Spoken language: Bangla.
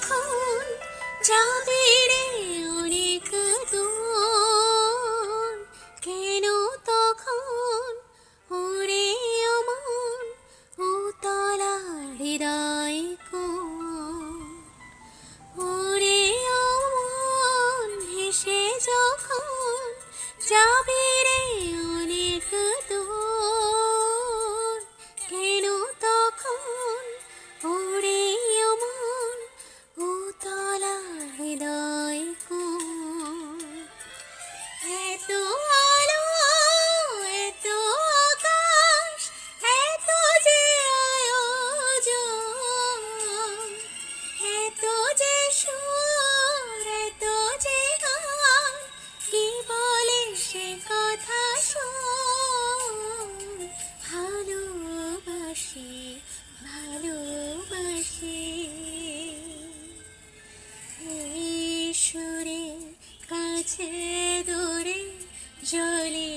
যখন যাবে রে অনেক দূর, কেন তখন ওরে অমন উতলা হৃদয় কোন, ওরে অমন ভেসে যখন যাবে রে অনেক দূর, কেন তখন ওরে অমন উতলা হৃদয় কোন। এত আলো, এত আকাশ, এত যে আয়োজন, এত যে সুর, এত যে গান, কি বলে সে কথা শোন। ভালোবাসি, ভালোবাসি, এই সুরে কাছে দূরে জলে